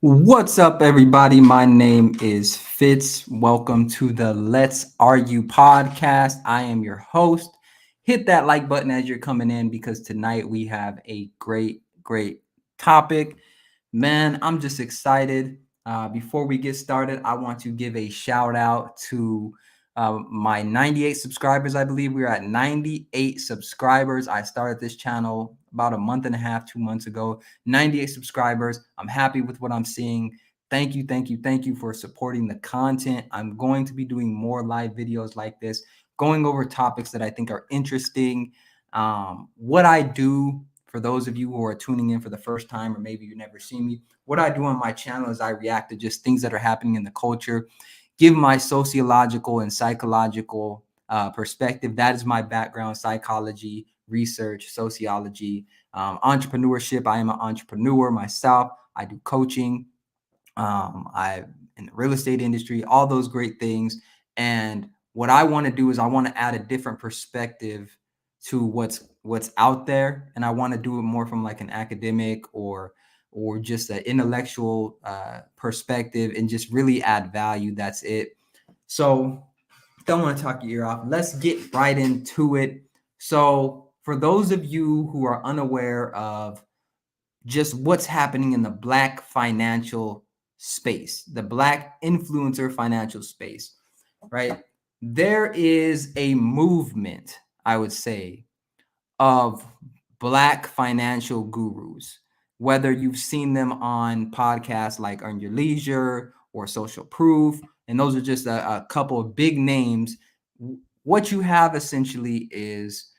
What's up, everybody? My name is Fitz. Welcome to the Let's Argue podcast. I am your host. Hit that like button as you're coming in because tonight we have a great topic. Man, I'm just excited. Before we get started, I want to give a shout out to my 98 subscribers. I believe we're at 98 subscribers. I started this channel about a month and a half, 2 months ago. 98 subscribers. I'm happy with what I'm seeing. Thank you for supporting the content. I'm going to be doing more live videos like this, going over topics that I think are interesting. What I do, for those of you who are tuning in for the first time, or maybe you never seen me, what I do on my channel is I react to just things that are happening in the culture, give my sociological and psychological perspective. That is my background: psychology, research, sociology, entrepreneurship. I am an entrepreneur myself. I do coaching. I in the real estate industry, all those great things. And what I want to do is I want to add a different perspective to what's out there, and I want to do it more from like an academic or just an intellectual perspective, and just really add value. That's it. So don't want to talk your ear off. Let's get right into it. So for those of you who are unaware of just what's happening in the Black financial space, the Black influencer financial space, right? There is a movement, I would say, of Black financial gurus, whether you've seen them on podcasts like Earn Your Leisure or Social Proof, and those are just a couple of big names. What you have essentially is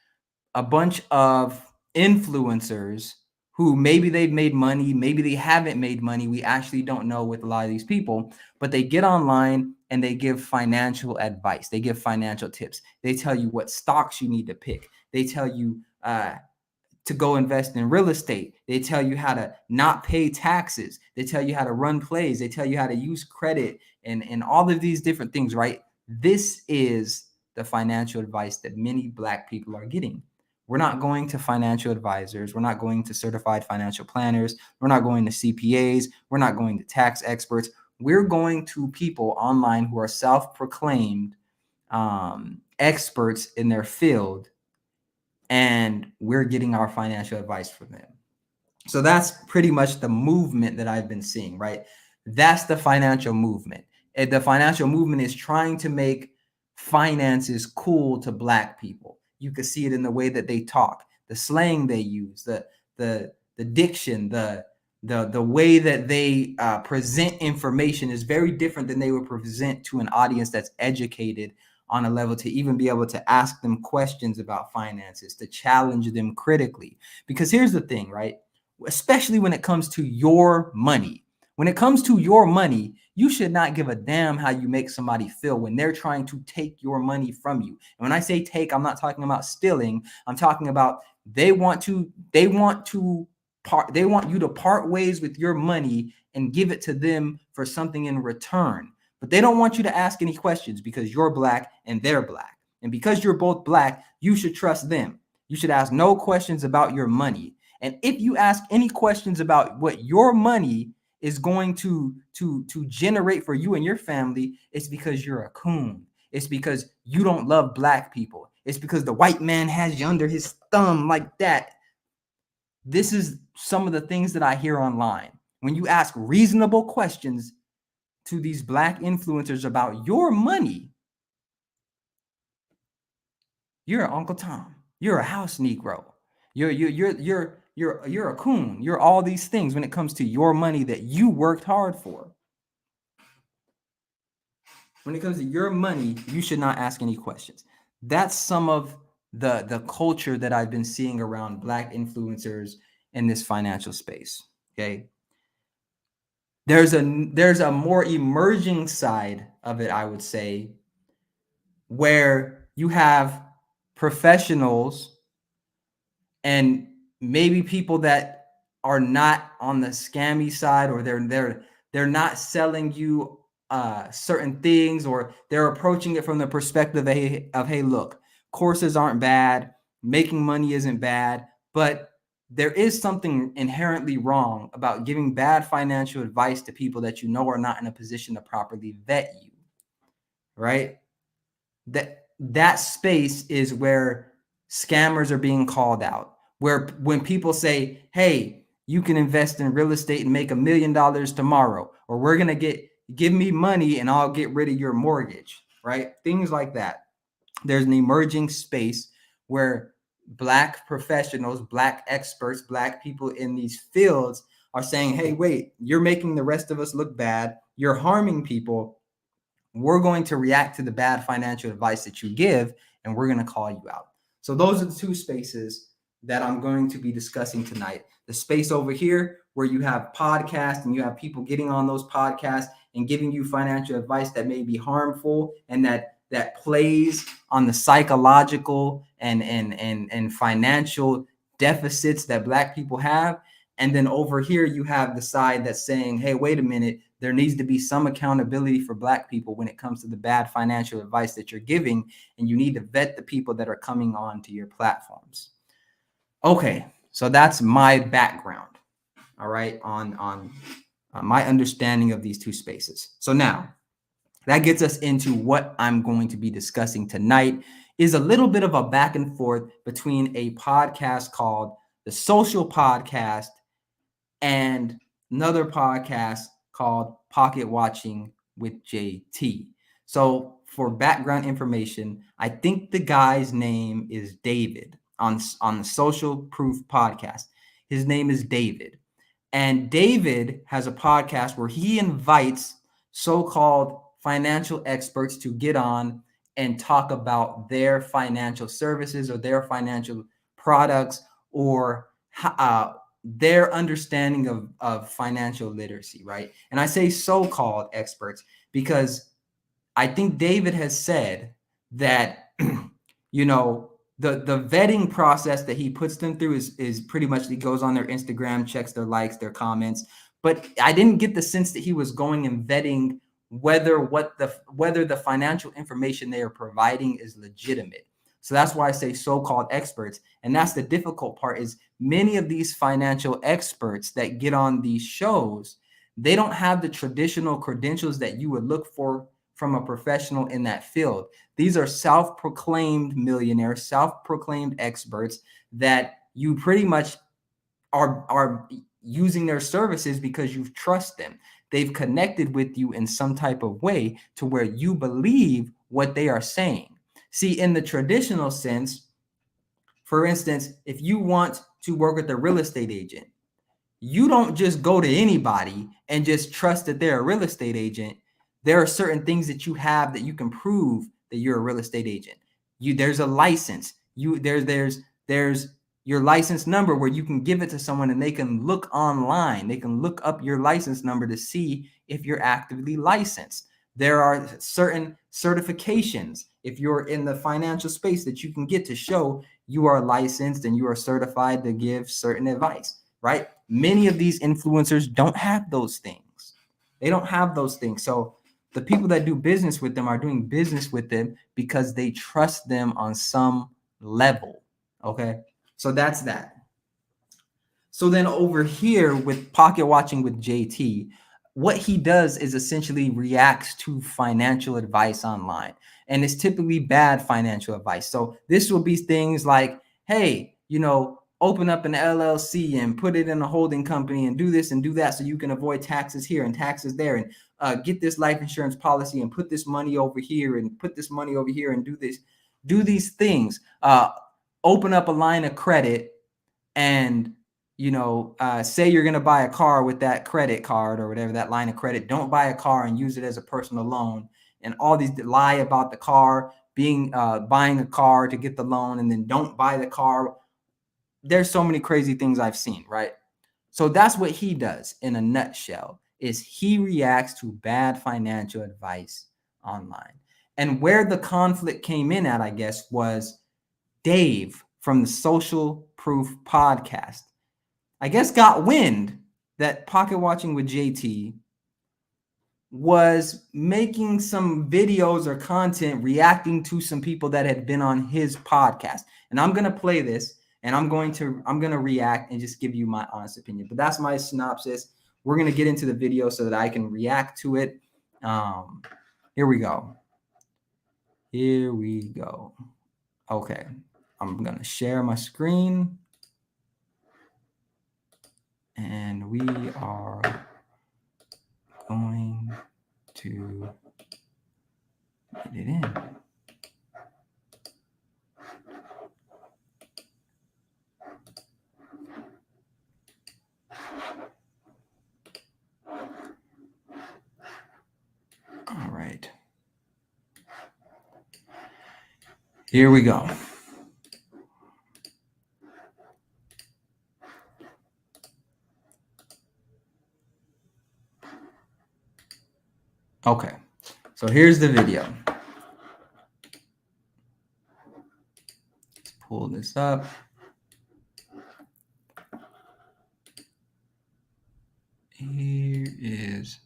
a bunch of influencers who maybe they've made money, maybe they haven't made money. We actually don't know with a lot of these people, but they get online and they give financial advice. They give financial tips. They tell you what stocks you need to pick. They tell you to go invest in real estate. They tell you how to not pay taxes. They tell you how to run plays. They tell you how to use credit and all of these different things, right? This is the financial advice that many Black people are getting. We're not going to financial advisors. We're not going to certified financial planners. We're not going to CPAs. We're not going to tax experts. We're going to people online who are self-proclaimed experts in their field, and we're getting our financial advice from them. So that's pretty much the movement that I've been seeing, right? That's the financial movement. And the financial movement is trying to make finances cool to Black people. You can see it in the way that they talk, the slang they use, the diction, the way that they present information is very different than they would present to an audience that's educated on a level to even be able to ask them questions about finances, to challenge them critically. Because here's the thing, right? Especially when it comes to your money. When it comes to your money, you should not give a damn how you make somebody feel when they're trying to take your money from you. And when I say take, I'm not talking about stealing. I'm talking about they want you to part ways with your money and give it to them for something in return. But they don't want you to ask any questions because you're Black and they're Black. And because you're both Black, you should trust them. You should ask no questions about your money. And if you ask any questions about what your money is going to generate for you and your family, it's because you're a coon. It's because you don't love Black people. It's because the white man has you under his thumb like that. This is some of the things that I hear online. When you ask reasonable questions to these Black influencers about your money, you're an Uncle Tom. You're a house Negro. You're a coon. You're all these things when it comes to your money that you worked hard for. When it comes to your money, you should not ask any questions. That's some of the culture that I've been seeing around Black influencers in this financial space. Okay. There's a more emerging side of it, I would say, where you have professionals and maybe people that are not on the scammy side, or they're not selling you certain things, or they're approaching it from the perspective of hey, look, courses aren't bad, making money isn't bad, but there is something inherently wrong about giving bad financial advice to people that you know are not in a position to properly vet you, right? That space is where scammers are being called out. Where when people say, "Hey, you can invest in real estate and make $1 million tomorrow," or "We're gonna give me money and I'll get rid of your mortgage," right? Things like that. There's an emerging space where Black professionals, Black experts, Black people in these fields are saying, "Hey, wait, you're making the rest of us look bad. You're harming people. We're going to react to the bad financial advice that you give, and we're going to call you out." So those are the two spaces that I'm going to be discussing tonight. The space over here where you have podcasts and you have people getting on those podcasts and giving you financial advice that may be harmful and that plays on the psychological and financial deficits that Black people have. And then over here, you have the side that's saying, "Hey, wait a minute, there needs to be some accountability for Black people when it comes to the bad financial advice that you're giving, and you need to vet the people that are coming on to your platforms." Okay, so that's my background, all right, on my understanding of these two spaces. So now that gets us into what I'm going to be discussing tonight is a little bit of a back and forth between a podcast called The Social Podcast and another podcast called Pocket Watching with JT. So, for background information, I think the guy's name is David on the Social Proof podcast. His name is David. And David has a podcast where he invites so-called financial experts to get on and talk about their financial services or their financial products or their understanding of financial literacy, right? And I say so-called experts because I think David has said that, you know, the vetting process that he puts them through is pretty much he goes on their Instagram, checks their likes, their comments. But I didn't get the sense that he was going and vetting whether the financial information they are providing is legitimate. So that's why I say so-called experts. And that's the difficult part is many of these financial experts that get on these shows, they don't have the traditional credentials that you would look for from a professional in that field. These are self-proclaimed millionaires, self-proclaimed experts that you pretty much are using their services because you trust them. They've connected with you in some type of way to where you believe what they are saying. See, in the traditional sense, for instance, if you want to work with a real estate agent, you don't just go to anybody and just trust that they're a real estate agent. There are certain things that you have that you can prove that you're a real estate agent. There's a license. There's your license number where you can give it to someone and they can look online. They can look up your license number to see if you're actively licensed. There are certain certifications if you're in the financial space that you can get to show you are licensed and you are certified to give certain advice, right? Many of these influencers don't have those things. They don't have those things. So the people that do business with them are doing business with them because they trust them on some level. Okay. So that's that. So then over here with Pocket Watching with JT, what he does is essentially reacts to financial advice online. And it's typically bad financial advice. So this will be things like, hey, open up an LLC and put it in a holding company and do this and do that so you can avoid taxes here and taxes there, and get this life insurance policy and put this money over here and put this money over here and do these things. Open up a line of credit and say you're going to buy a car with that credit card or whatever, that line of credit. Don't buy a car and use it as a personal loan, and all these lie about the car being buying a car to get the loan, and then don't buy the car. There's so many crazy things I've seen, right? So that's what he does in a nutshell, is he reacts to bad financial advice online. And where the conflict came in at, I guess, was Dave from the Social Proof podcast, I guess, got wind that Pocket Watching with JT was making some videos or content reacting to some people that had been on his podcast. And I'm going to play this and I'm going to react and just give you my honest opinion. But that's my synopsis. We're going to get into the video so that I can react to it. Here we go. Okay, I'm going to share my screen, and we are going to get it in. All right. Here we go. Okay, so here's the video. Let's pull this up. Here is.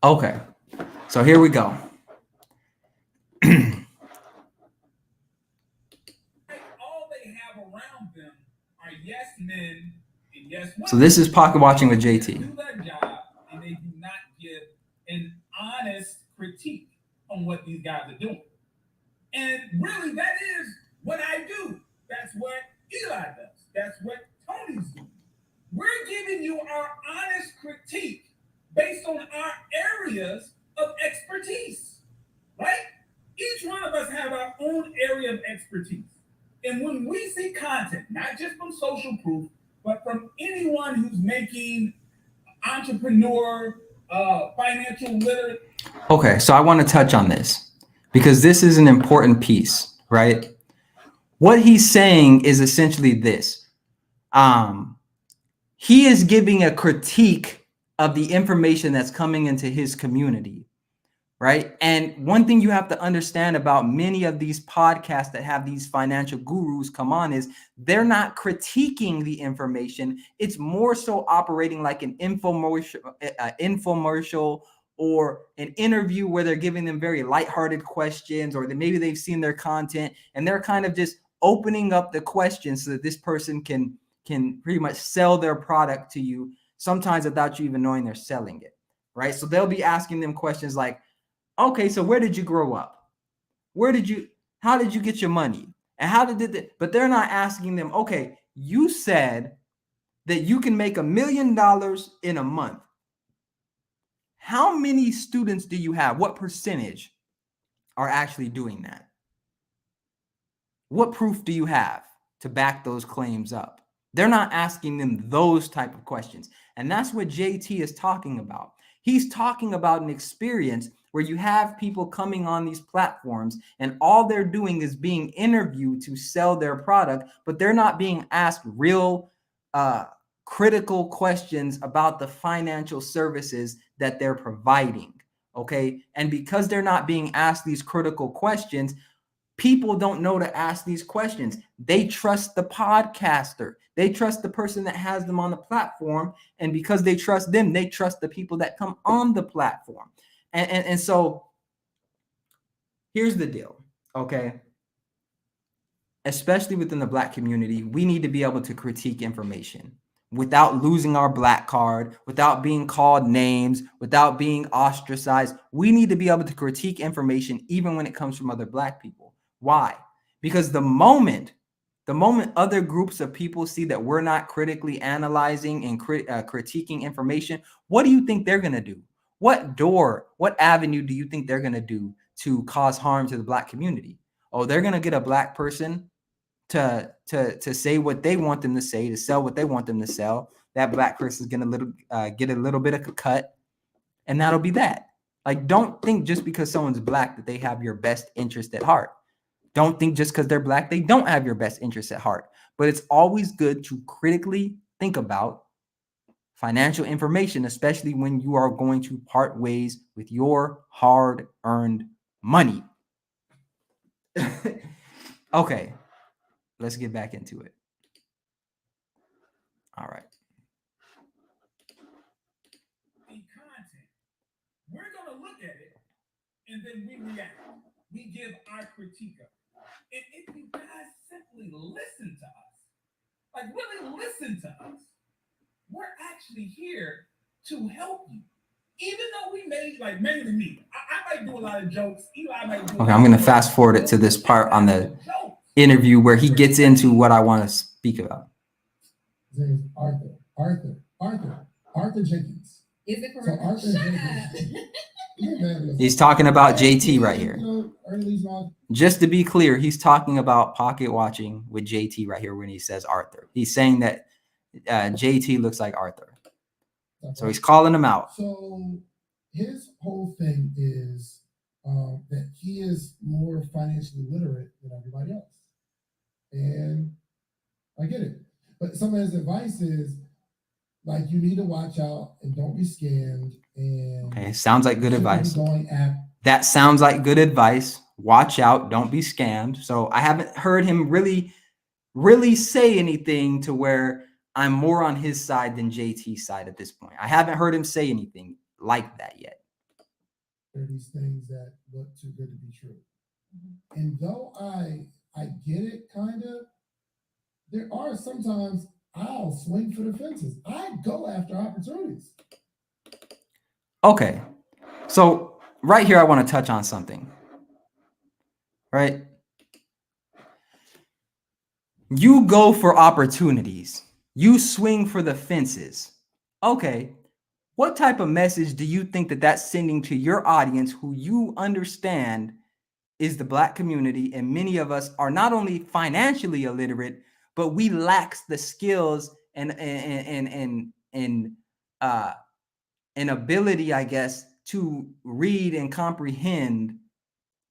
Okay, so here we go. All they have around them are yes men and yes women. So this is Pocket Watching with JT. They do their job and they do not give an honest critique on what these guys are doing. And really, that is what I do. That's what Eli does. That's what Tony's doing. We're giving you our honest critique based on our areas of expertise, right? Each one of us have our own area of expertise. And when we see content, not just from Social Proof, but from anyone who's making entrepreneur, financial literate. Okay, so I want to touch on this because this is an important piece, right? What he's saying is essentially this. He is giving a critique of the information that's coming into his community, right? And one thing you have to understand about many of these podcasts that have these financial gurus come on is they're not critiquing the information. It's more so operating like an infomercial or an interview where they're giving them very lighthearted questions, or maybe they've seen their content and they're kind of just opening up the questions so that this person can pretty much sell their product to you, sometimes without you even knowing they're selling it, right? So they'll be asking them questions like, okay, so where did you grow up? How did you get your money? And how did it, but they're not asking them, okay, you said that you can make $1 million in a month. How many students do you have? What percentage are actually doing that? What proof do you have to back those claims up? They're not asking them those type of questions. And that's what JT is talking about. He's talking about an experience where you have people coming on these platforms and all they're doing is being interviewed to sell their product, but they're not being asked real critical questions about the financial services that they're providing. Okay. And because they're not being asked these critical questions, people don't know to ask these questions. They trust the podcaster. They trust the person that has them on the platform. And because they trust them, they trust the people that come on the platform. And so here's the deal, okay? Especially within the Black community, we need to be able to critique information without losing our Black card, without being called names, without being ostracized. We need to be able to critique information even when it comes from other Black people. Why? Because the moment other groups of people see that we're not critically analyzing and critiquing information, what do you think they're going to do? What avenue do you think they're going to do to cause harm to the Black community? Oh, they're going to get a Black person to say what they want them to say, to sell what they want them to sell. That Black person is going to get a little bit of a cut, and that'll be that. Like, don't think just because someone's Black that they have your best interest at heart. Don't think just because they're Black they don't have your best interest at heart. But it's always good to critically think about financial information, especially when you are going to part ways with your hard-earned money. Okay, let's get back into it. All right. The content, we're going to look at it and then we react. We give our critique of it. And if you guys simply listen to us, like really listen to us, we're actually here to help you. Even though we made, like mainly me, I might do a lot of jokes. Eli might do. Okay, I'm going to fast forward it to this part on the interview where he gets into what I want to speak about. His name is Arthur Jenkins. Is it So correct? Arthur Jenkins. Yeah, man, He's talking about JT right here. You know, Early's on. Just to be clear, he's talking about pocket watching with JT right here when he says Arthur. He's saying that JT looks like Arthur. So he's calling him out. So his whole thing is that he is more financially literate than everybody else. And I get it. But some of his advice is like you need to watch out and don't be scammed. And Okay, sounds like good advice. Going at That sounds like good advice. Watch out, don't be scammed. So I haven't heard him really say anything to where I'm more on his side than JT's side at this point. I haven't heard him say anything like that yet. There are these things that look too good to be true. And though I get it kind of, there are sometimes I'll swing for the fences. I go after opportunities. Okay. So right here, I want to touch on something. Right? You go for opportunities. You swing for the fences. Okay. What type of message do you think that that's sending to your audience who you understand is the Black community? And many of us are not only financially illiterate, but we lack the skills and ability, I guess, to read and comprehend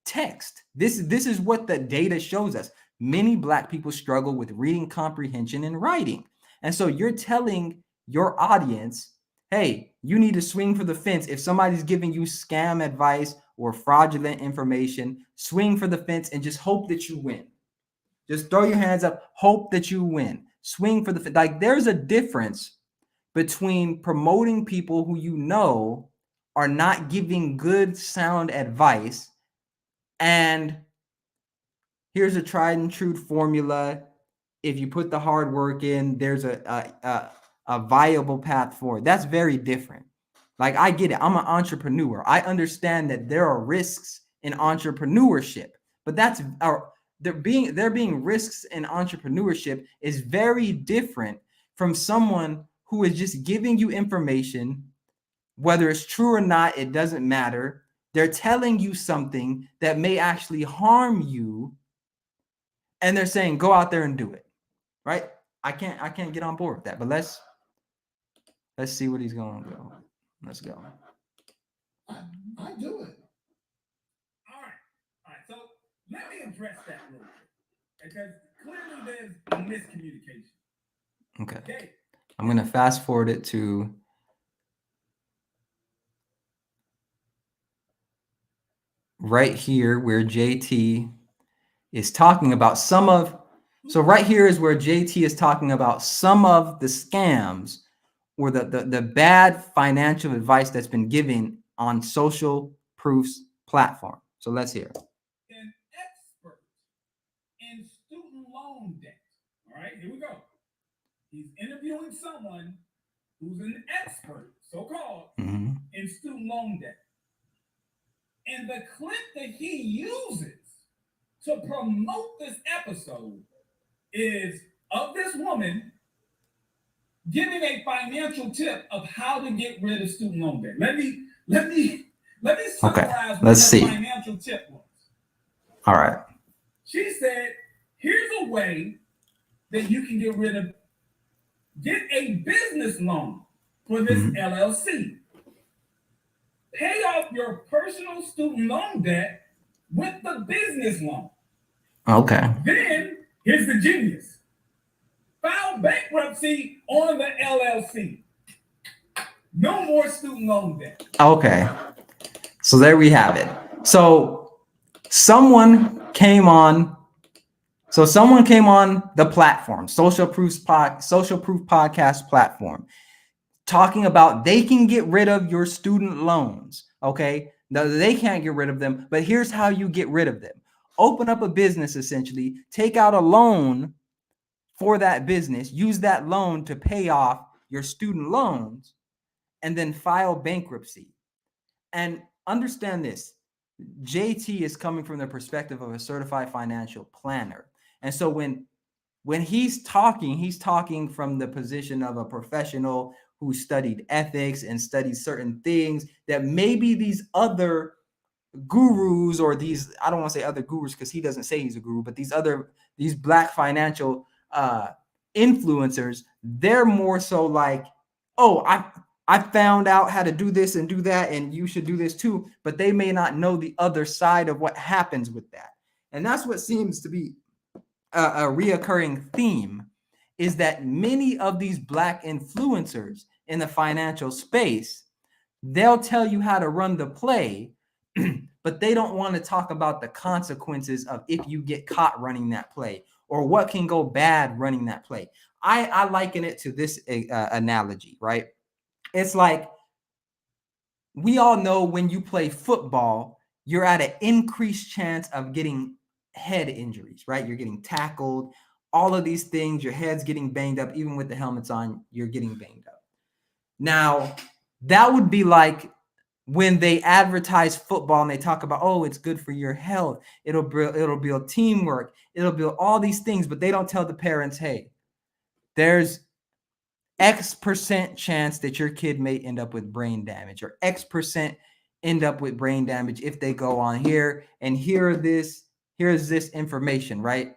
text. This is what the data shows us. Many Black people struggle with reading comprehension and writing. And so you're telling your audience, hey, you need to swing for the fence. If somebody's giving you scam advice or fraudulent information, swing for the fence and just hope that you win. Just throw your hands up, hope that you win. Swing for the fence. Like there's a difference between promoting people who you know are not giving good, sound advice, and here's a tried and true formula. If you put the hard work in, there's a viable path forward. That's very different. Like I get it. I'm an entrepreneur. I understand that there are risks in entrepreneurship, but there being risks in entrepreneurship is very different from someone who is just giving you information, whether it's true or not, it doesn't matter. They're telling you something that may actually harm you, and they're saying, go out there and do it. Right? I can't get on board with that, but let's see what he's going to go. Let's go. I do it. All right. So let me address that a little bit because clearly there's a miscommunication. Okay. I'm going to fast forward it to right here where JT is talking about so right here is where JT is talking about some of the scams or the bad financial advice that's been given on Social Proof's platform. So let's hear. An expert in student loan debt. All right, here we go. He's interviewing someone who's an expert, so-called, in student loan debt. And the clip that he uses to promote this episode is of this woman giving a financial tip of how to get rid of student loan debt. Let me summarize what the financial tip was. All right. She said, here's a way that you can get a business loan for this LLC. Pay off your personal student loan debt with the business loan. Okay. Then, here's the genius. File bankruptcy on the LLC. No more student loan debt. Okay. So there we have it. So someone came on the platform, Social Proof Podcast platform, talking about they can get rid of your student loans. Okay. No, they can't get rid of them, but here's how you get rid of them. open up a business, essentially, take out a loan for that business, use that loan to pay off your student loans, and then file bankruptcy. And understand this, JT is coming from the perspective of a certified financial planner. And so when he's talking from the position of a professional who studied ethics and studied certain things that maybe these other gurus, or these, I don't want to say other gurus because he doesn't say he's a guru, but these black financial influencers, they're more so like, oh, I found out how to do this and do that, and you should do this too. But they may not know the other side of what happens with that. And that's what seems to be a reoccurring theme, is that many of these black influencers in the financial space, they'll tell you how to run the play, but they don't want to talk about the consequences of if you get caught running that play, or what can go bad running that play. I liken it to this analogy, right? It's like, we all know when you play football, you're at an increased chance of getting head injuries, right? You're getting tackled, all of these things, your head's getting banged up, even with the helmets on, you're getting banged up. Now, that would be like when they advertise football and they talk about, oh, it's good for your health. It'll build teamwork. It'll build all these things, but they don't tell the parents, hey, there's X% chance that your kid may end up with brain damage, or X% end up with brain damage if they go on here, and here's this information, right?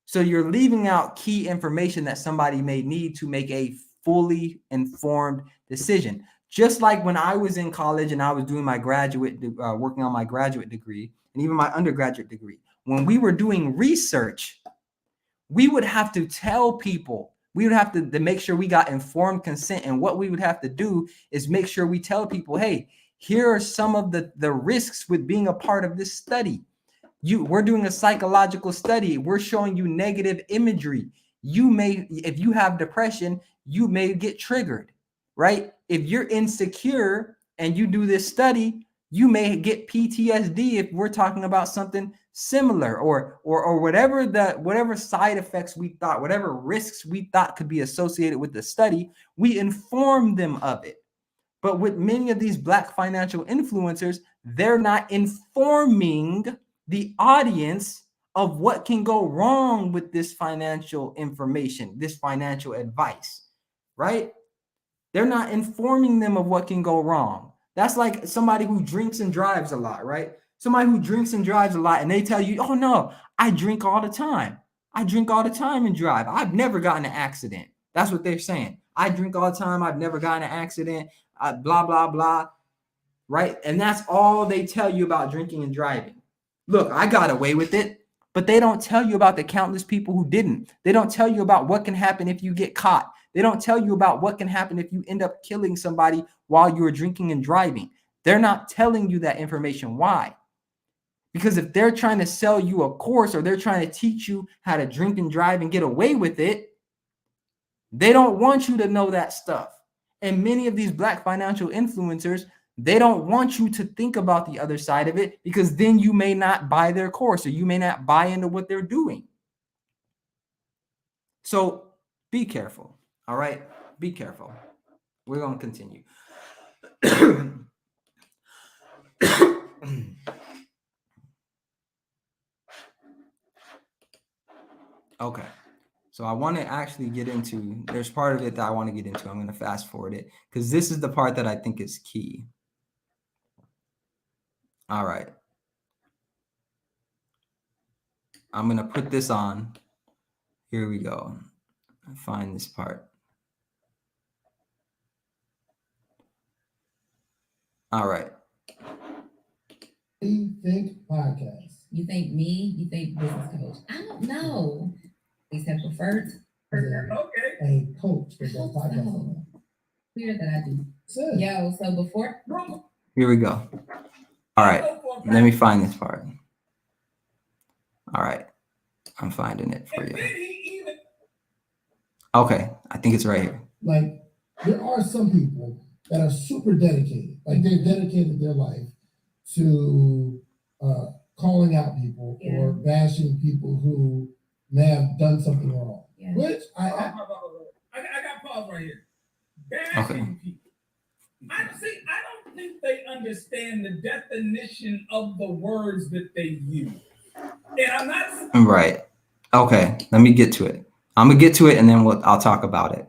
So you're leaving out key information that somebody may need to make a fully informed decision. Just like when I was in college and I was doing my working on my graduate degree and even my undergraduate degree, when we were doing research, we would have to tell people, we would have to make sure we got informed consent. And what we would have to do is make sure we tell people, hey, here are some of the risks with being a part of this study. We're doing a psychological study. We're showing you negative imagery. If you have depression, you may get triggered, right? If you're insecure and you do this study, you may get PTSD if we're talking about something similar, or whatever side effects we thought, whatever risks we thought could be associated with the study, we inform them of it. But with many of these black financial influencers, they're not informing the audience of what can go wrong with this financial information, this financial advice, right? They're not informing them of what can go wrong. That's like somebody who drinks and drives a lot, right? Somebody who drinks and drives a lot, and they tell you, oh no, I drink all the time. I drink all the time and drive. I've never gotten an accident. That's what they're saying. I drink all the time. I've never gotten an accident. Blah, blah, blah. Right? And that's all they tell you about drinking and driving. Look, I got away with it, but they don't tell you about the countless people who didn't. They don't tell you about what can happen if you get caught. They don't tell you about what can happen if you end up killing somebody while you're drinking and driving. They're not telling you that information. Why? Because if they're trying to sell you a course, or they're trying to teach you how to drink and drive and get away with it, they don't want you to know that stuff. And many of these black financial influencers, they don't want you to think about the other side of it, because then you may not buy their course, or you may not buy into what they're doing. So be careful. All right? Be careful. We're going to continue. Okay. So I want to actually get into, there's part of it that I want to get into. I'm going to fast forward it, because this is the part that I think is key. All right. I'm going to put this on. Here we go. Find this part. All right. Think podcast. You think me? You think business coach? I don't know. These have preferred. Okay. A coach for that podcast. Weird that I do. Good. Yo, so before. Here we go. All right. Let me find this part. All right. I'm finding it for And you. then he even Okay. I think it's right here. Like, there are some people that are super dedicated. Like, they've dedicated their life to calling out people Yeah. or bashing people who may have done something wrong. Yeah. Which I got pause right here. Bashing people. I don't think they understand the definition of the words that they use. And I'm not Right. Okay. Let me get to it. I'm gonna get to it, and then I'll talk about it.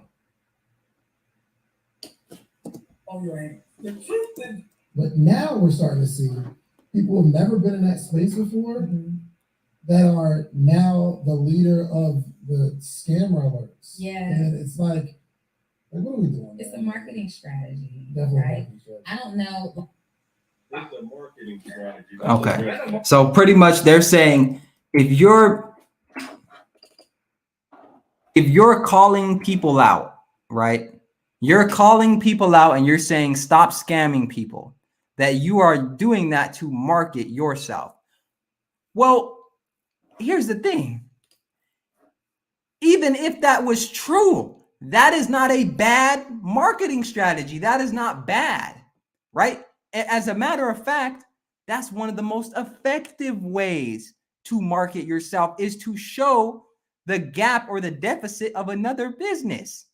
on your hands. The truth is, but now we're starting to see people who've never been in that space before Mhm. that are now the leader of the scammer alerts. Yeah. And it's like what are we doing? It's a marketing strategy, Definitely right? marketing strategy. I don't know. It's a marketing strategy. Okay. So pretty much they're saying if you're calling people out, right? You're calling people out and you're saying stop scamming people, that you are doing that to market yourself. Well, here's the thing. Even if that was true, that is not a bad marketing strategy. That is not bad, right? As a matter of fact, that's one of the most effective ways to market yourself, is to show the gap or the deficit of another business.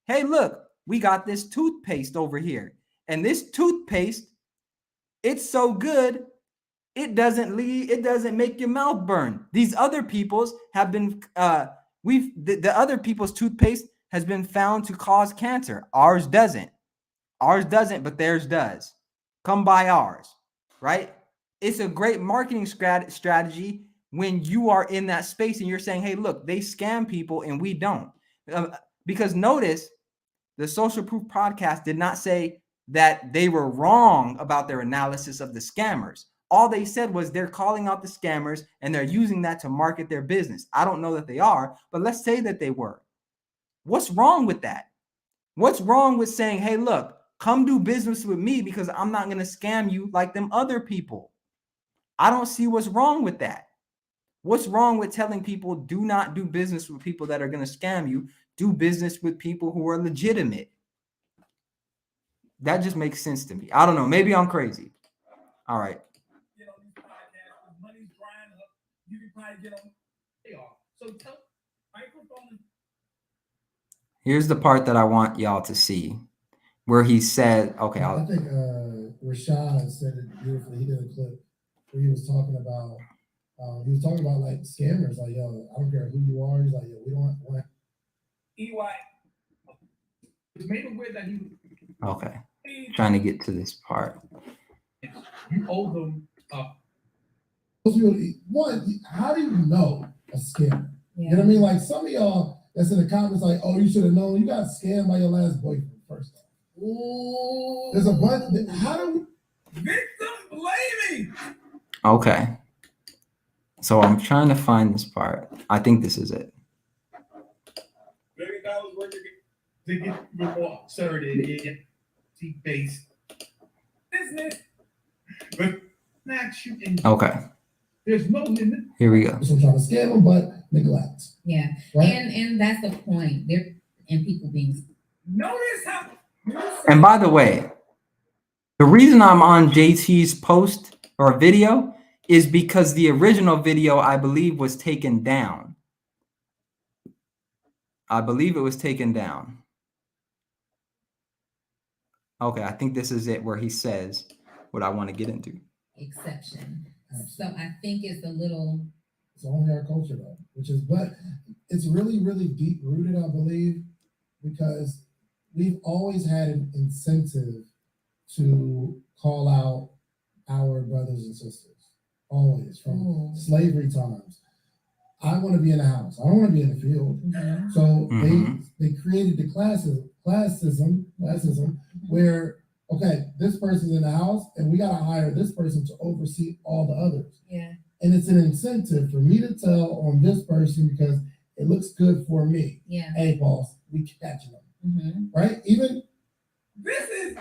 Hey, look, we got this toothpaste over here. And this toothpaste, it's so good, it doesn't make your mouth burn. These other people's have been the other people's toothpaste has been found to cause cancer. Ours doesn't. Ours doesn't, but theirs does. Come buy ours, right? It's a great marketing strategy when you are in that space and you're saying, hey, look, they scam people and we don't. Because notice, the Social Proof podcast did not say that they were wrong about their analysis of the scammers. All they said was they're calling out the scammers and they're using that to market their business. I don't know that they are, but let's say that they were. What's wrong with that? What's wrong with saying, hey, look, come do business with me because I'm not going to scam you like them other people? I don't see what's wrong with that. What's wrong with telling people do not do business with people that are going to scam you? Do business with people who are legitimate. That just makes sense to me. I don't know. Maybe I'm crazy. All right. these podcasts, when money's drying up, you can probably get on. They are. So tell microphone. Here's the part that I want y'all to see, where he said, okay, I think Rashad said it beautifully. He did a clip where he was talking about like scammers, like, yo, I don't care who you are. He's like, yo, we don't want EY was made aware that okay, trying to get to this part. you owe them those people. One, how do you know a scammer? Yeah. You know what I mean? Like some of y'all that's in the comments, like, oh, you should have known. You got scammed by your last boyfriend. First off, Ooh. there's a bunch. How do victim blaming. Okay. So I'm trying to find this part. I think this is it. $1 million worth To get more asserted in based business, but not shooting. Okay. There's no limit. Here we go. so I'm trying to scam them, but neglect? Yeah. Right? And that's the point. They're and people being Notice how. And by the way, the reason I'm on JT's post or video is because the original video, I believe, was taken down. I believe it was taken down. Okay, I think this is it where he says what I want to get into. exception. So I think it's a little It's only our culture though, but it's really, really deep rooted, I believe, because we've always had an incentive to call out our brothers and sisters. Always, from slavery times. I want to be in a house. I don't want to be in the field. mhm. So Mhm. they created the classism, where okay, this person's in the house, and we gotta hire this person to oversee all the others. Yeah. And it's an incentive for me to tell on this person because it looks good for me. Yeah. Hey, boss, we catching them, Mm-hmm. right? Even This is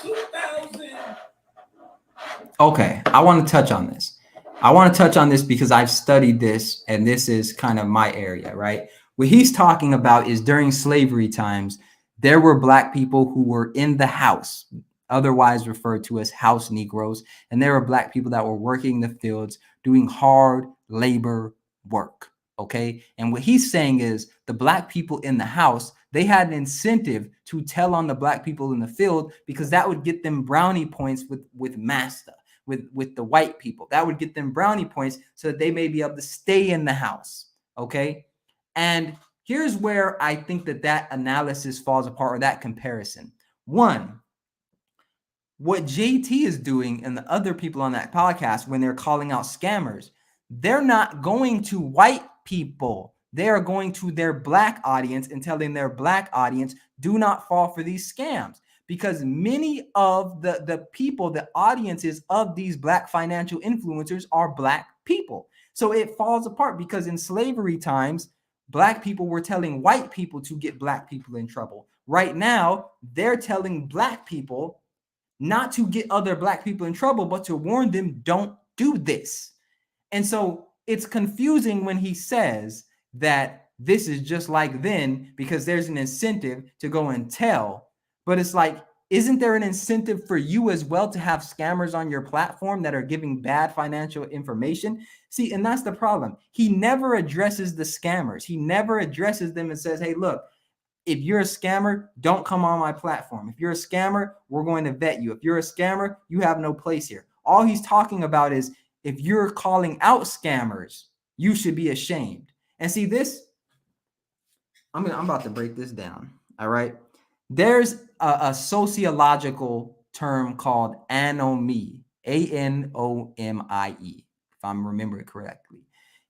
2000. Okay, I want to touch on this. I want to touch on this because I've studied this, and this is kind of my area, right? What he's talking about is during slavery times, there were Black people who were in the house. otherwise referred to as house Negroes. And there were Black people that were working the fields, doing hard labor work. Okay. And what he's saying is the Black people in the house, they had an incentive to tell on the Black people in the field because that would get them brownie points with master, with the white people. That would get them brownie points so that they may be able to stay in the house. Okay. And here's where I think that analysis falls apart, or that comparison. One, what JT is doing and the other people on that podcast, when they're calling out scammers, they're not going to white people. They are going to their Black audience and telling their Black audience, do not fall for these scams. Because many of the people, the audiences of these Black financial influencers are Black people. So it falls apart because in slavery times, Black people were telling white people to get Black people in trouble. Right now, they're telling Black people not to get other Black people in trouble, but to warn them, don't do this. And so it's confusing when he says that this is just like then because there's an incentive to go and tell. But it's like, isn't there an incentive for you as well to have scammers on your platform that are giving bad financial information? See, and that's the problem. He never addresses the scammers. He never addresses them and says, hey, look, if you're a scammer, don't come on my platform. If you're a scammer, we're going to vet you. If you're a scammer, you have no place here. All he's talking about is if you're calling out scammers, you should be ashamed. And see this, I'm about to break this down. All right. There's a sociological term called anomie, ANOMIE, if I'm remembering correctly.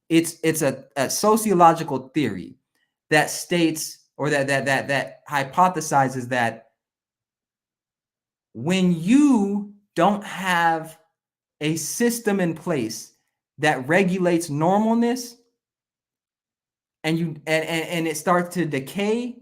It's a sociological theory that states, or that hypothesizes that when you don't have a system in place that regulates normalness and it starts to decay,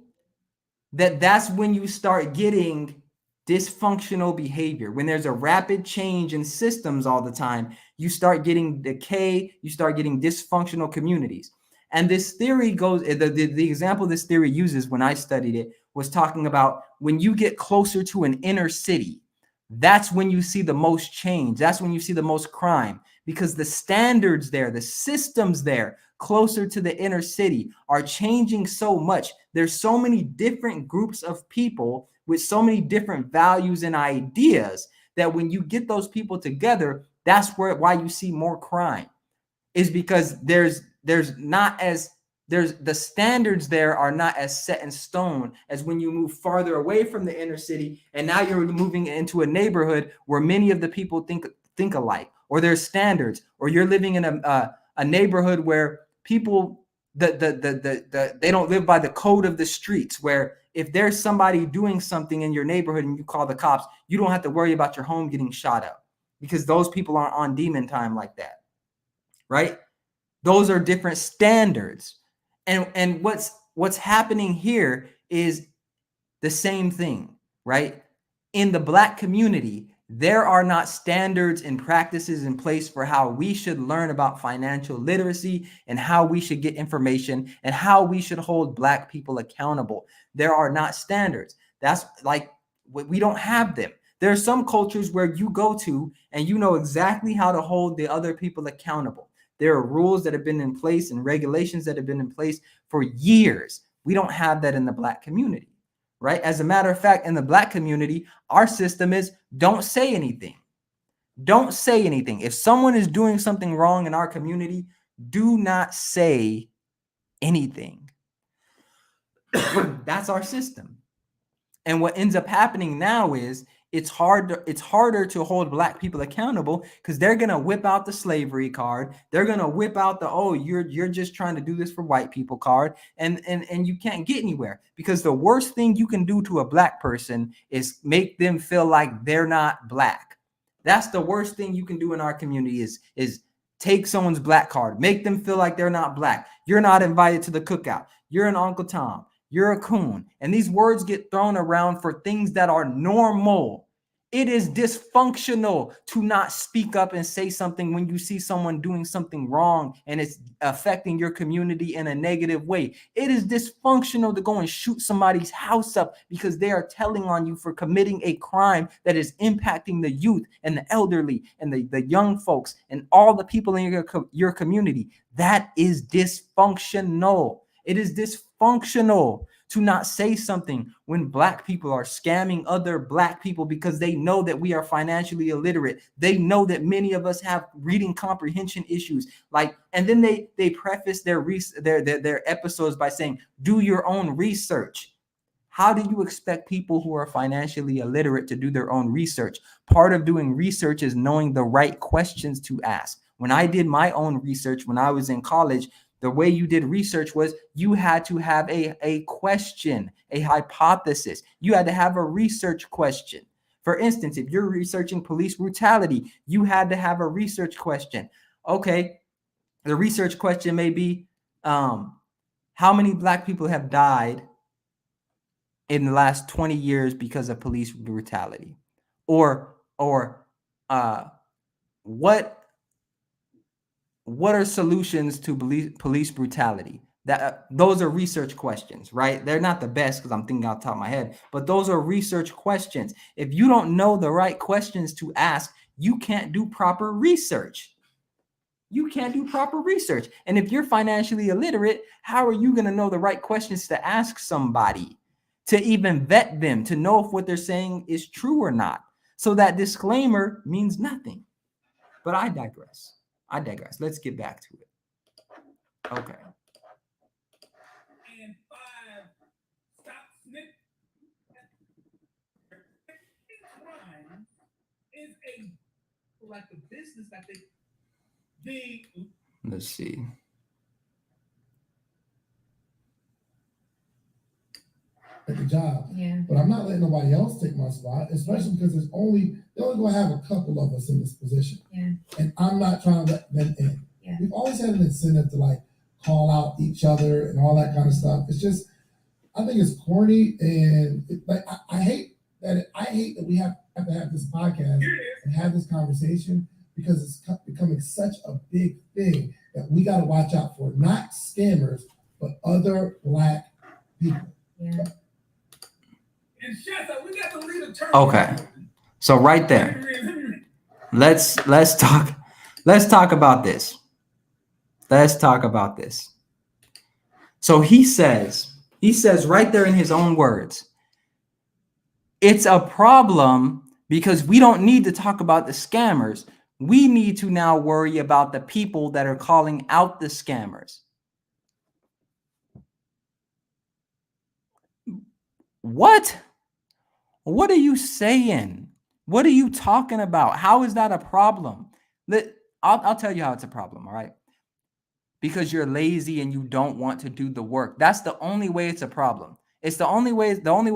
that's when you start getting dysfunctional behavior. When there's a rapid change in systems all the time, you start getting decay, you start getting dysfunctional communities. And this theory goes, the example this theory uses when I studied it was talking about when you get closer to an inner city, that's when you see the most change. That's when you see the most crime, because the standards there, the systems there, closer to the inner city are changing so much. There's so many different groups of people with so many different values and ideas that when you get those people together, that's why you see more crime, is because the standards there are not as set in stone as when you move farther away from the inner city. And now you're moving into a neighborhood where many of the people think alike, or there's standards, or you're living in a neighborhood where people they don't live by the code of the streets, where if there's somebody doing something in your neighborhood and you call the cops, you don't have to worry about your home getting shot up because those people aren't on demon time like that, right? Those are different standards. And what's happening here is the same thing, right? In the Black community, there are not standards and practices in place for how we should learn about financial literacy and how we should get information and how we should hold Black people accountable. There are not standards. That's like, we don't have them. There are some cultures where you go to and you know exactly how to hold the other people accountable. There are rules that have been in place and regulations that have been in place for years. We don't have that in the Black community. Right? As a matter of fact, in the Black community, our system is don't say anything. Don't say anything. If someone is doing something wrong in our community, do not say anything. That's our system. And what ends up happening now is it's harder to hold Black people accountable because they're going to whip out the slavery card. They're going to whip out the, oh, you're just trying to do this for white people card. And you can't get anywhere, because the worst thing you can do to a Black person is make them feel like they're not Black. That's the worst thing you can do in our community is take someone's Black card, make them feel like they're not Black. You're not invited to the cookout. You're an Uncle Tom. You're a coon. And these words get thrown around for things that are normal. It is dysfunctional to not speak up and say something when you see someone doing something wrong and it's affecting your community in a negative way. It is dysfunctional to go and shoot somebody's house up because they are telling on you for committing a crime that is impacting the youth and the elderly and the young folks and all the people in your community. That is dysfunctional. It is dysfunctional to not say something when Black people are scamming other Black people because they know that we are financially illiterate. They know that many of us have reading comprehension issues. And then they preface their episodes by saying, do your own research. How do you expect people who are financially illiterate to do their own research? Part of doing research is knowing the right questions to ask. When I did my own research when I was in college, the way you did research was you had to have a question, a hypothesis. You had to have a research question. For instance, if you're researching police brutality, you had to have a research question. Okay, the research question may be, how many Black people have died in the last 20 years because of police brutality? Or what are solutions to police brutality? Those are research questions, right? They're not the best because I'm thinking off the top of my head, but those are research questions. If you don't know the right questions to ask, you can't do proper research. You can't do proper research. And if you're financially illiterate, how are you going to know the right questions to ask somebody, to even vet them, to know if what they're saying is true or not? So that disclaimer means nothing. But I digress. Let's get back to it. Okay. And 5, stop snitching. Crime is like a business. I think Let's see. At the job. Yeah. But I'm not letting nobody else take my spot, especially because they're only gonna have a couple of us in this position. Yeah. And I'm not trying to let them in. Yeah. We've always had an incentive to call out each other and all that kind of stuff. It's just, I think it's corny, and I hate that we have to have this podcast and have this conversation because it's becoming such a big thing that we got to watch out for, not scammers, but other Black people. Yeah. And Shasta, we got to lead a turn. Okay. So right there, let's talk about this. Let's talk about this. So he says right there in his own words, it's a problem because we don't need to talk about the scammers. We need to now worry about the people that are calling out the scammers. What? What are you saying? What are you talking about? How is that a problem? I'll tell you how it's a problem, all right? Because you're lazy and you don't want to do the work. That's the only way it's a problem. It's the only way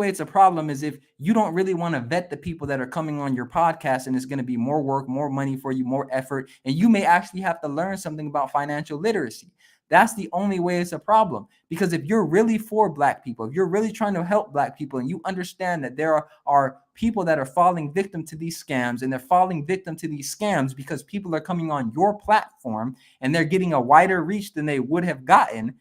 it's a problem is if you don't really want to vet the people that are coming on your podcast, and it's going to be more work, more money for you, more effort, and you may actually have to learn something about financial literacy. That's the only way it's a problem. Because if you're really for Black people, if you're really trying to help Black people, and you understand that there are people that are falling victim to these scams, and they're falling victim to these scams because people are coming on your platform and they're getting a wider reach than they would have gotten,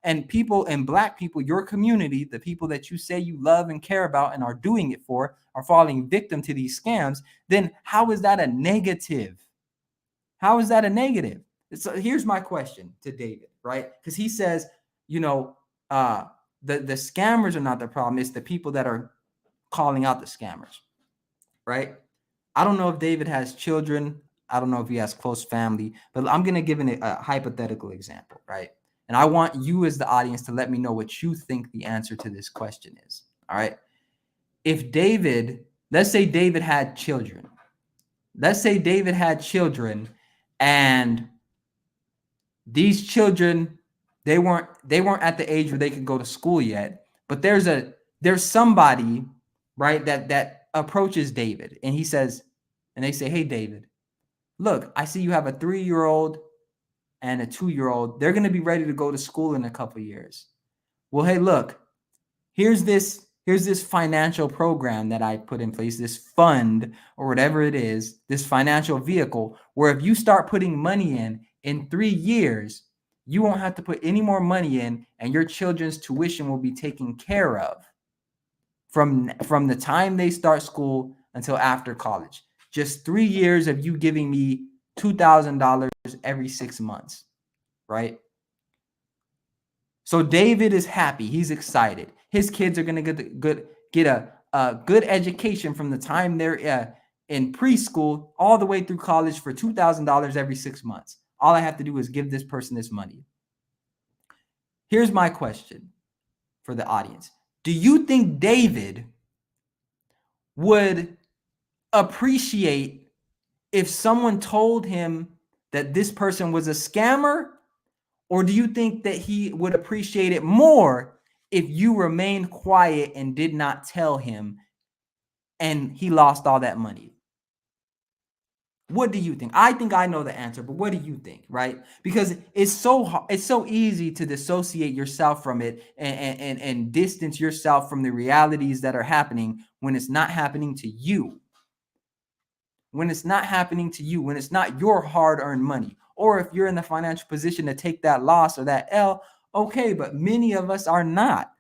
and people and Black people, your community, the people that you say you love and care about and are doing it for, are falling victim to these scams, then how is that a negative? How is that a negative? So here's my question to David, right? Because he says, the scammers are not the problem. It's the people that are calling out the scammers, right? I don't know if David has children. I don't know if he has close family, but I'm going to give a hypothetical example, right? And I want you as the audience to let me know what you think the answer to this question is, all right? If David, let's say David had children. Let's say David had children, and these children, they weren't at the age where they could go to school yet, but there's somebody, right, that approaches David, and he says, and they say, hey, David, look, I see you have a 3-year-old and a 2-year-old. They're going to be ready to go to school in a couple of years. Well, hey, look, here's this Here's this financial program that I put in place, this fund or whatever it is, this financial vehicle, where if you start putting money in 3 years, you won't have to put any more money in, and your children's tuition will be taken care of from the time they start school until after college. Just 3 years of you giving me $2,000 every 6 months, right? So David is happy. He's excited. His kids are going to get a good education from the time they're in preschool all the way through college for $2,000 every 6 months. All I have to do is give this person this money. Here's my question for the audience. Do you think David would appreciate if someone told him that this person was a scammer? Or do you think that he would appreciate it more if you remained quiet and did not tell him and he lost all that money? What do you think? I think I know the answer, but what do you think, right? Because it's so easy to dissociate yourself from it and distance yourself from the realities that are happening when it's not happening to you. When it's not happening to you, when it's not your hard-earned money. Or if you're in the financial position to take that loss or that L, okay, but many of us are not.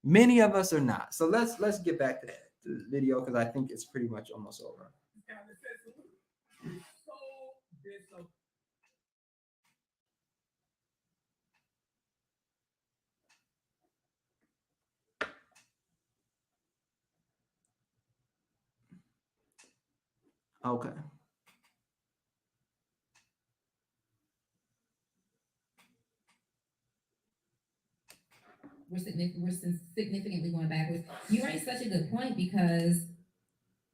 Many of us are not. So let's get back to the video because I think it's pretty much almost over. Okay. We're significantly going backwards. You raised such a good point because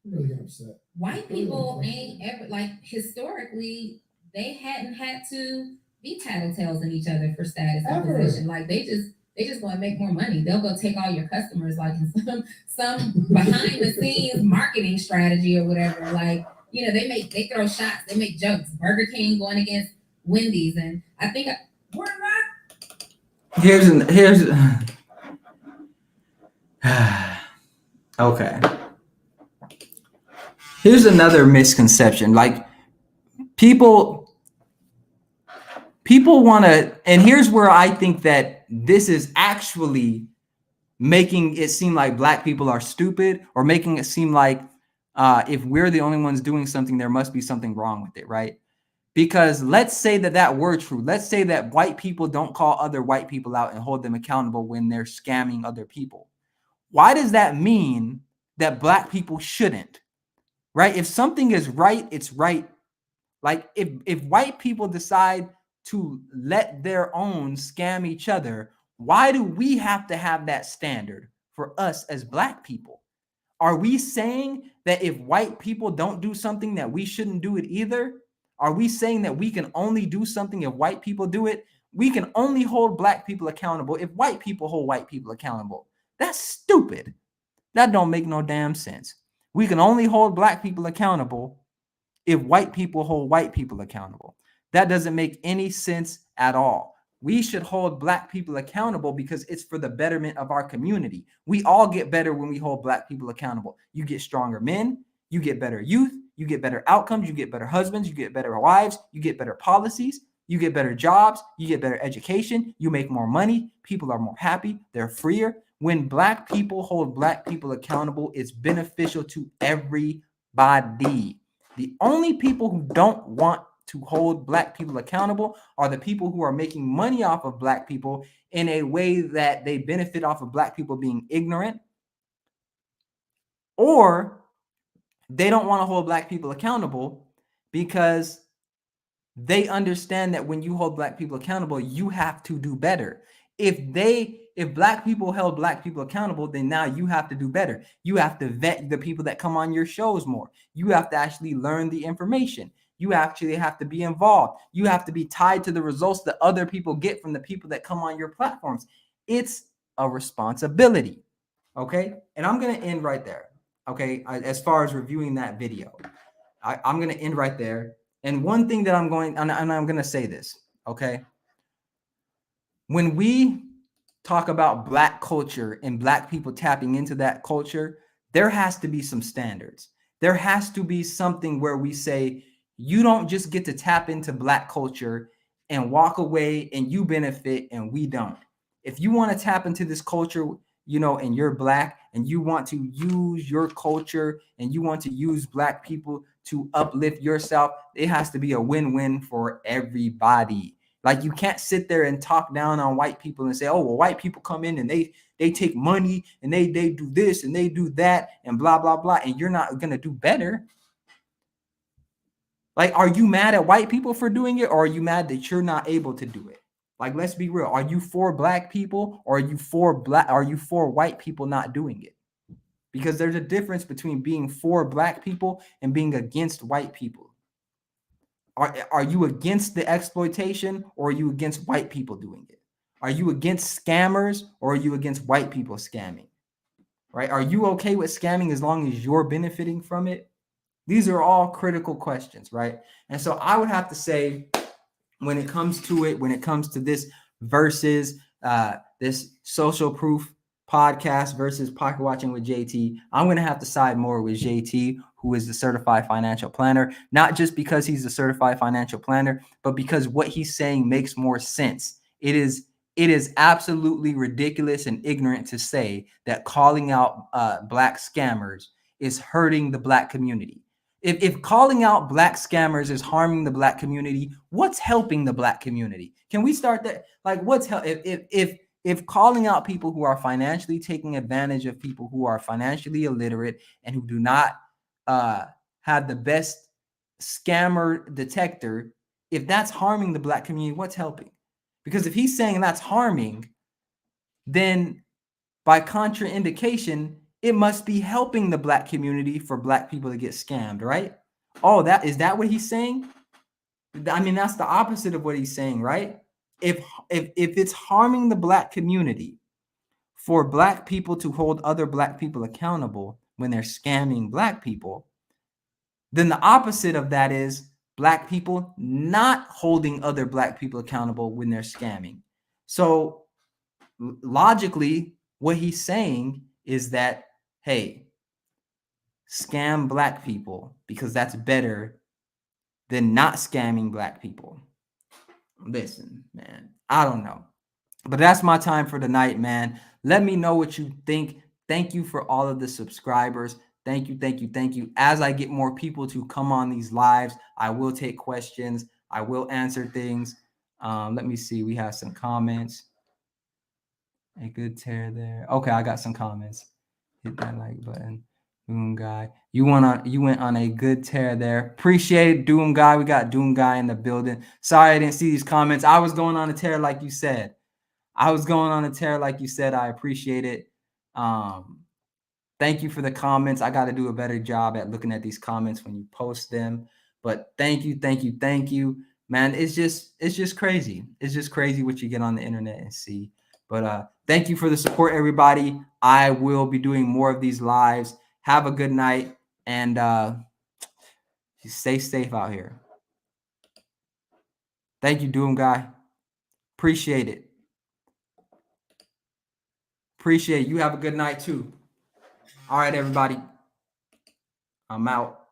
I'm really getting upset. white people ain't ever, like, historically, they hadn't had to be tattletales in each other for status and Ever. position. Like, they just want to make more money. They'll go take all your customers, like in some behind the scenes marketing strategy or whatever. Like, you know, they throw shots, they make jokes. Burger King going against Wendy's, and I think We're not. Here's okay. Here's another misconception. Like people want to, and here's where I think that this is actually making it seem like Black people are stupid, or making it seem like if we're the only ones doing something, there must be something wrong with it, right? Because let's say that were true. Let's say that white people don't call other white people out and hold them accountable when they're scamming other people. Why does that mean that Black people shouldn't? Right? If something is right, it's right. Like if white people decide to let their own scam each other, why do we have to have that standard for us as Black people? Are we saying that if white people don't do something that we shouldn't do it either? Are we saying that we can only do something if white people do it? We can only hold Black people accountable if white people hold white people accountable. That's stupid. That don't make no damn sense. We can only hold Black people accountable if white people hold white people accountable. That doesn't make any sense at all. We should hold Black people accountable because it's for the betterment of our community. We all get better when we hold Black people accountable. You get stronger men, you get better youth, you get better outcomes, you get better husbands, you get better wives, you get better policies, you get better jobs, you get better education, you make more money, people are more happy, they're freer. When Black people hold Black people accountable, it's beneficial to everybody. The only people who don't want to hold Black people accountable are the people who are making money off of Black people in a way that they benefit off of Black people being ignorant, or they don't want to hold Black people accountable because they understand that when you hold Black people accountable, you have to do better. If Black people held Black people accountable, then now you have to do better. You have to vet the people that come on your shows more. You have to actually learn the information. You actually have to be involved. You have to be tied to the results that other people get from the people that come on your platforms. It's a responsibility. Okay. And I'm going to end right there. Okay. As far as reviewing that video, I'm going to end right there. And one thing that I'm going to say this. Okay. When we talk about Black culture and Black people tapping into that culture, there has to be some standards. There has to be something where we say, you don't just get to tap into Black culture and walk away and you benefit and we don't. If you want to tap into this culture, you know, and you're Black and you want to use your culture and you want to use Black people to uplift yourself, it has to be a win-win for everybody. Like, you can't sit there and talk down on white people and say, oh, well, white people come in and they take money and they do this and they do that and blah, blah, blah. And you're not going to do better. Like, are you mad at white people for doing it, or are you mad that you're not able to do it? Like, let's be real. Are you for Black people, or are you for white people not doing it? Because there's a difference between being for Black people and being against white people. Are you against the exploitation, or are you against white people doing it? Are you against scammers, or are you against white people scamming? Right? Are you okay with scamming as long as you're benefiting from it? These are all critical questions, right? And so I would have to say, when it comes to this versus this social proof podcast versus pocket watching with JT, I'm going to have to side more with JT, who is the certified financial planner, not just because he's a certified financial planner, but because what he's saying makes more sense. It is absolutely ridiculous and ignorant to say that calling out Black scammers is hurting the Black community. If calling out Black scammers is harming the Black community, what's helping the Black community? Can we start that? Like, if calling out people who are financially taking advantage of people who are financially illiterate and who do not have the best scammer detector, if that's harming the Black community, what's helping? Because if he's saying that's harming, then by contraindication, it must be helping the Black community for Black people to get scammed, right? Oh, is that what he's saying? I mean, that's the opposite of what he's saying, right? If it's harming the Black community for Black people to hold other Black people accountable when they're scamming Black people, then the opposite of that is Black people not holding other Black people accountable when they're scamming. So logically, what he's saying is that, hey, scam Black people because that's better than not scamming Black people. Listen, man, I don't know. But that's my time for tonight, man. Let me know what you think. Thank you for all of the subscribers. Thank you. As I get more people to come on these lives, I will take questions. I will answer things. Let me see. We have some comments. A good tear there. Okay, I got some comments. Hit that like button. Doom Guy. You went on a good tear there. Appreciate it, Doom Guy. We got Doom Guy in the building. Sorry I didn't see these comments. I was going on a tear like you said. I appreciate it. Thank you for the comments. I got to do a better job at looking at these comments when you post them. But thank you. Man, it's just crazy. It's just crazy what you get on the internet and see. But thank you for the support, everybody. I will be doing more of these lives. Have a good night and stay safe out here. Thank you, Doom Guy. Appreciate it. You have a good night too. All right, everybody. I'm out.